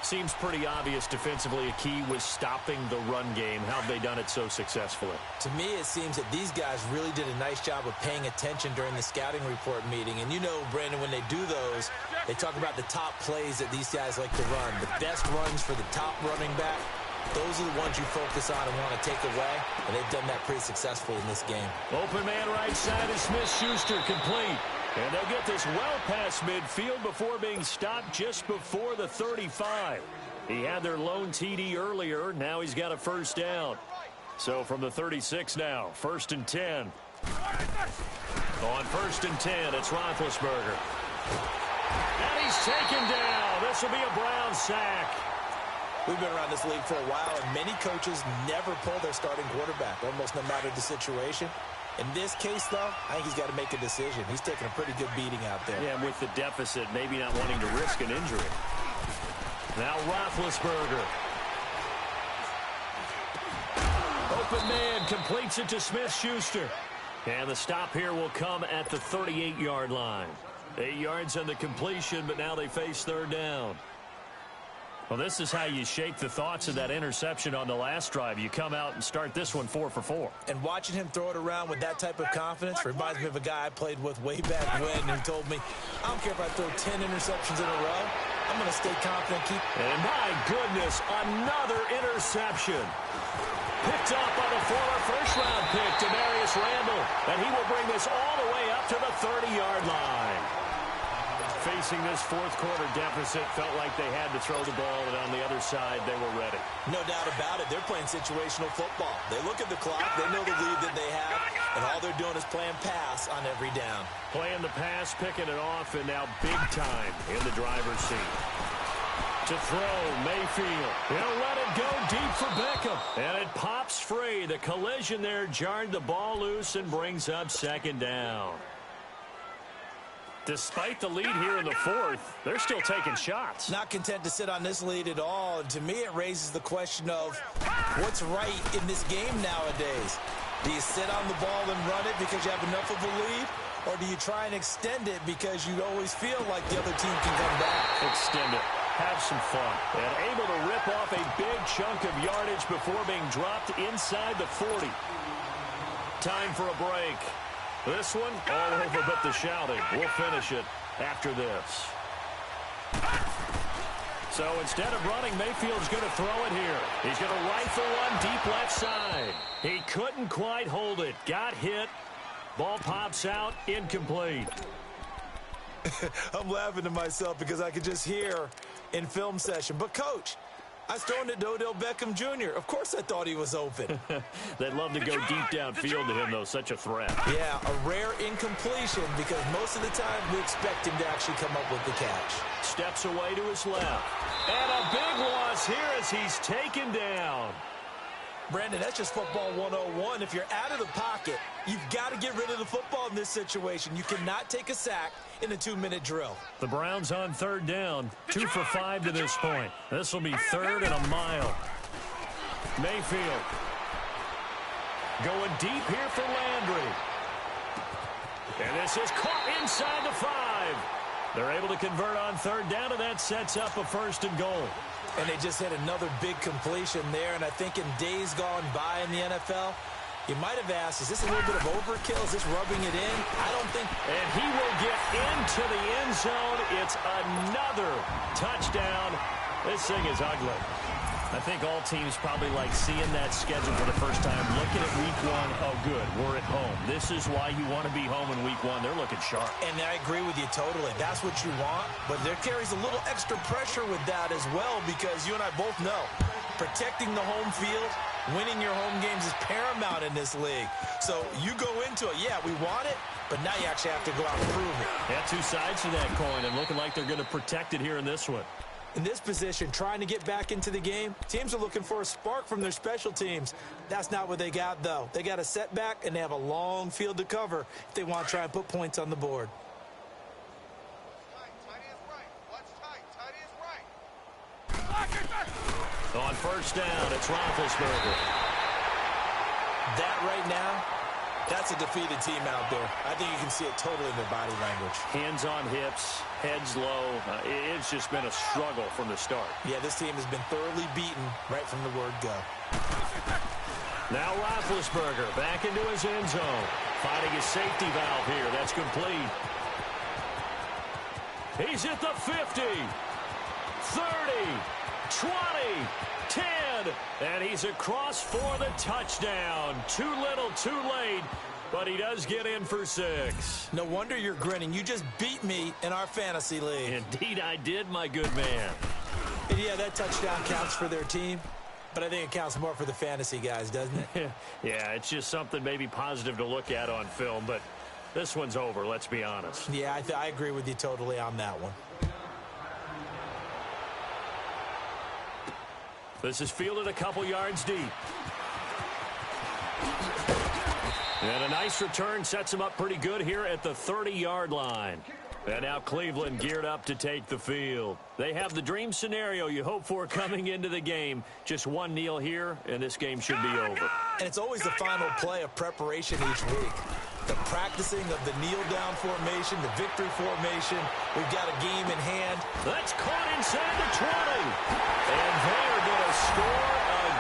Seems pretty obvious defensively a key was stopping the run game. How have they done it so successfully? To me, it seems that these guys really did a nice job of paying attention during the scouting report meeting. And you know, Brandon, when they do those, they talk about the top plays that these guys like to run. The best runs for the top running back, those are the ones you focus on and want to take away. And they've done that pretty successfully in this game. Open man right side is Smith-Schuster, complete. And they'll get this well past midfield before being stopped just before the 35. He had their lone TD earlier. Now he's got a first down. So from the 36 now, 1st and 10. On 1st and 10, it's Roethlisberger. And he's taken down. This will be a Brown sack. We've been around this league for a while, and many coaches never pull their starting quarterback, almost no matter the situation. In this case, though, I think he's got to make a decision. He's taking a pretty good beating out there. Yeah, with the deficit, maybe not wanting to risk an injury. Now Roethlisberger. Open man completes it to Smith-Schuster. And the stop here will come at the 38-yard line. 8 yards on the completion, but now they face third down. Well, this is how you shake the thoughts of that interception on the last drive. You come out and start this one 4 for 4. And watching him throw it around with that type of confidence reminds me of a guy I played with way back when who told me, I don't care if I throw 10 interceptions in a row, I'm going to stay confident. And my goodness, another interception. Picked up by the former first-round pick, Demarius Randall. And he will bring this all the way up to the 30-yard line. Facing this fourth quarter deficit, felt like they had to throw the ball, and on the other side, they were ready. No doubt about it. They're playing situational football. They look at the clock, they know the lead that they have, and all they're doing is playing pass on every down. Playing the pass, picking it off, and now big time in the driver's seat. To throw, Mayfield. He'll let it go deep for Beckham. And it pops free. The collision there jarred the ball loose and brings up second down. Despite the lead here in the fourth, they're still taking shots. Not content to sit on this lead at all. And to me, it raises the question of what's right in this game nowadays. Do you sit on the ball and run it because you have enough of a lead? Or do you try and extend it because you always feel like the other team can come back? Extend it. Have some fun. And able to rip off a big chunk of yardage before being dropped inside the 40. Time for a break. This one, all over but the shouting. We'll finish it after this. So instead of running, Mayfield's going to throw it here. He's going to rifle one deep left side. He couldn't quite hold it. Got hit. Ball pops out. Incomplete. I'm laughing to myself because I could just hear in film session. But, Coach, I was throwing it to Odell Beckham Jr. Of course I thought he was open. They'd love to go deep downfield to him, though. Such a threat. Yeah, a rare incompletion because most of the time we expect him to actually come up with the catch. Steps away to his left. And a big loss here as he's taken down. Brandon, that's just football 101. If you're out of the pocket, you've got to get rid of the football in this situation. You cannot take a sack in a 2-minute drill. The Browns on third down, 2 for 5 to this point. This will be third and a mile. Mayfield going deep here for Landry. And this is caught inside the 5. They're able to convert on third down, and that sets up a 1st and goal. And they just had another big completion there, and I think in days gone by in the NFL, you might have asked, is this a little bit of overkill? Is this rubbing it in? I don't think. And he will get into the end zone. It's another touchdown. This thing is ugly. I think all teams probably like seeing that schedule for the first time, looking at week 1. Oh, good, we're at home. This is why you want to be home in week 1. They're looking sharp. And I agree with you totally. That's what you want. But there carries a little extra pressure with that as well because you and I both know protecting the home field, winning your home games is paramount in this league. So you go into it, yeah, we want it, but now you actually have to go out and prove it. Yeah, 2 sides to that coin, and looking like they're going to protect it here in this one. In this position, trying to get back into the game, teams are looking for a spark from their special teams. That's not what they got, though. They got a setback, and they have a long field to cover if they want to try and put points on the board. On first down, it's Roethlisberger. That right now That's a defeated team out there. I think you can see it totally in their body language. Hands on hips, heads low. It's just been a struggle from the start. Yeah, this team has been thoroughly beaten right from the word go. Now Roethlisberger back into his end zone. Finding his safety valve here. That's complete. He's at the 50, 30, 20, 10, and he's across for the touchdown. Too little, too late, but he does get in for 6. No wonder you're grinning. You just beat me in our fantasy league. Indeed I did, my good man. And yeah, that touchdown counts for their team, but I think it counts more for the fantasy guys, doesn't it? Yeah, it's just something maybe positive to look at on film, but this one's over, let's be honest. Yeah, I agree with you totally on that one. This is fielded a couple yards deep. And a nice return sets him up pretty good here at the 30-yard line. And now Cleveland geared up to take the field. They have the dream scenario you hope for coming into the game. Just one kneel here, and this game should be over. And it's always the final play of preparation each week. The practicing of the kneel-down formation, the victory formation. We've got a game in hand. That's caught inside the 20. And they are going to score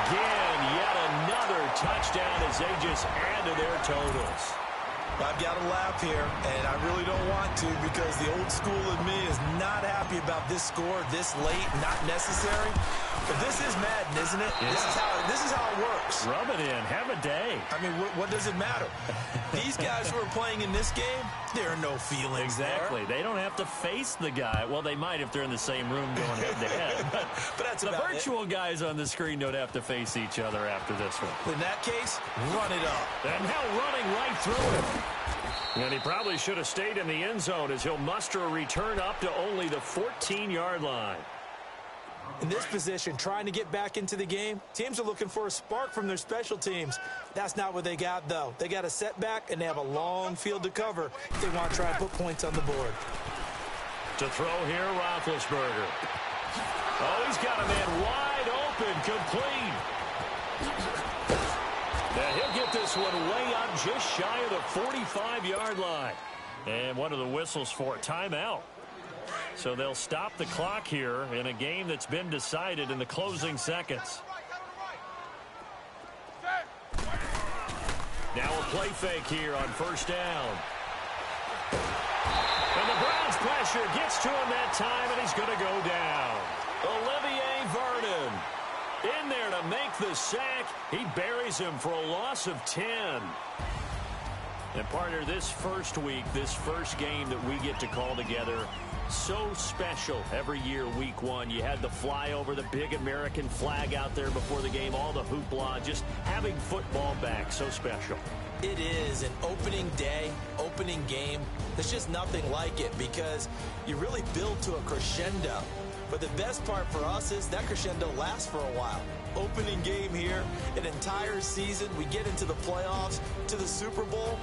again. Yet another touchdown as they just add to their totals. I've got to laugh here, and I really don't want to because the old school in me is not happy about this score this late, not necessary. But this is Madden, isn't it? Yeah. This is how it works. Rub it in. Have a day. I mean, what does it matter? These guys who are playing in this game, there are no feelings Exactly. there. They don't have to face the guy. Well, they might if they're in the same room going head-to-head. But that's the virtual guys on the screen don't have to face each other after this one. In that case, run it up. And now running right through it. And he probably should have stayed in the end zone as he'll muster a return up to only the 14-yard line. In this position, trying to get back into the game, teams are looking for a spark from their special teams. That's not what they got, though. They got a setback, and they have a long field to cover if they want to try and put points on the board. To throw here, Roethlisberger. Oh, he's got a man wide open, complete. And he'll get this one way up just shy of the 45-yard line. And one of the whistles for a timeout. So they'll stop the clock here in a game that's been decided in the closing seconds. Now a play fake here on first down. And the Browns pressure gets to him that time, and he's going to go down. Olivier Vernon in there to make the sack. He buries him for a loss of 10. And partner, this first week, this first game that we get to call together, so special every year, week one. You had the flyover, the big American flag out there before the game, all the hoopla, just having football back, so special. It is an opening day, opening game. There's just nothing like it because you really build to a crescendo. But the best part for us is that crescendo lasts for a while. Opening game here, an entire season. We get into the playoffs, to the Super Bowl.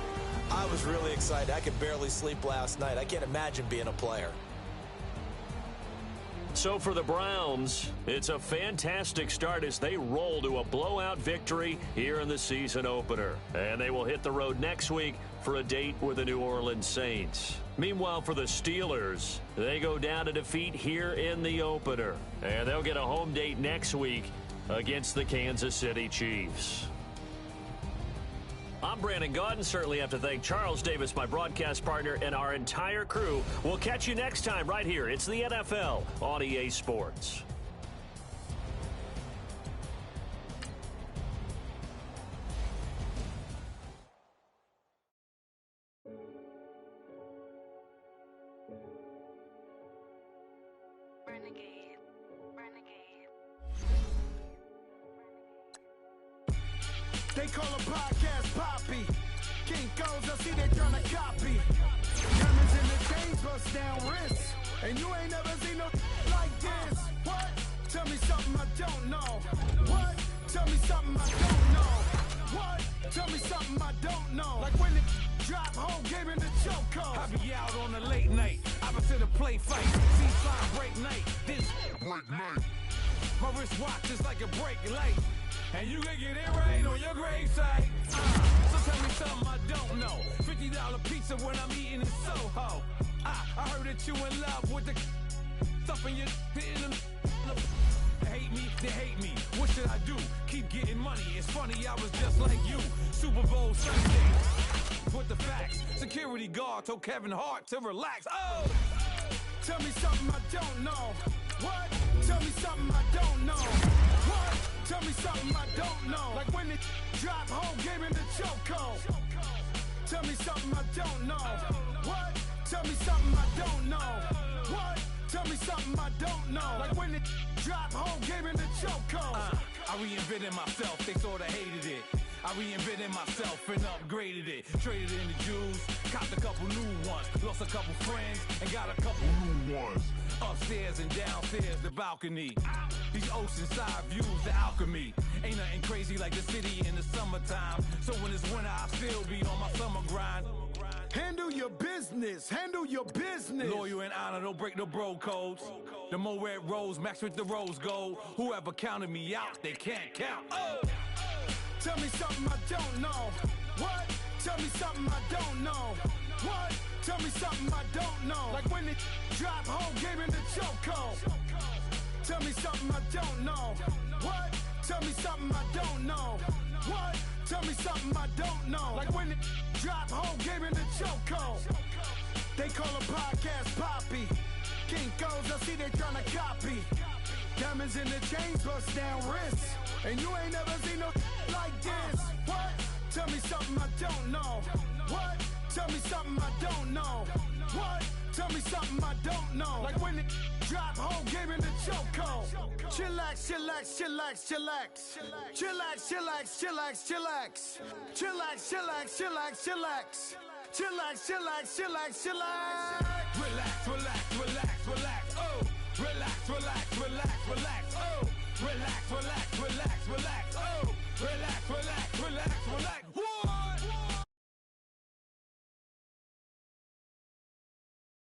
I was really excited. I could barely sleep last night. I can't imagine being a player. So for the Browns, it's a fantastic start as they roll to a blowout victory here in the season opener. And they will hit the road next week for a date with the New Orleans Saints. Meanwhile, for the Steelers, they go down to defeat here in the opener. And they'll get a home date next week against the Kansas City Chiefs. I'm Brandon Gaudin. Certainly have to thank Charles Davis, my broadcast partner, and our entire crew. We'll catch you next time right here. It's the NFL on EA Sports. They call a podcast Poppy. King goes, I see they tryna copy. Diamonds in the chain, bust down wrists. And you ain't never seen no like this. What? Tell me something I don't know. What? Tell me something I don't know. What? Tell me something I don't know. Like when it drop, whole game in the chokehold. I be out on a late night. I was to the play fight. C5 break night. This break night. My wristwatch is like a brake light, and you can get it right on your gravesite. So tell me something I don't know. $50 pizza when I'm eating in Soho. I heard that you in love with the stuff in your hitting them. Hate me, they hate me. What should I do? Keep getting money. It's funny, I was just like you. Super Bowl Sunday. With the facts. Security guard told Kevin Hart to relax. Oh! Tell me something I don't know. What? Tell me something I don't know. What? Tell me something I don't know. Like when it drop home, game in the chokehold. Tell me something I don't know. What? Tell me something I don't know. What? Tell me something I don't know. Like when it drop home, game in the chokehold. I reinvented myself, they sorta hated it. I reinvented myself and upgraded it. Traded in the Jews, copped a couple new ones. Lost a couple friends and got a couple new ones. Upstairs and downstairs, the balcony. These oceanside views, the alchemy. Ain't nothing crazy like the city in the summertime. So when it's winter, I still be on my summer grind. Handle your business, handle your business. Loyal and honor, don't break no bro codes. The more red rose, max with the rose gold. Whoever counted me out, they can't count. Oh! Tell me something I don't know. What? Tell me something I don't know. What? Tell me something I don't know. Like when it drop home, game in the chokehold. Tell me something I don't know. What? Tell me something I don't know. What? Tell me something I don't know. Like when it drop home, game in the chokehold. They call a podcast Poppy. Kinkos, I see they tryna copy. Diamonds in the chains, bust down wrists. And you ain't never seen no like this. What? Tell me something I don't know. What? Tell me something I don't know. What? Tell me something I don't know. Like when it drop home, game in the chokehold. Chillax, chillax, chillax, chillax. Chillax, chillax, chillax, chillax. Chillax, chillax, chillax, chillax. Chillax, chillax, chillax, chillax. Relax, relax, relax, relax. Oh, relax, relax, relax, relax. Oh, relax, relax, relax, relax. Oh, relax.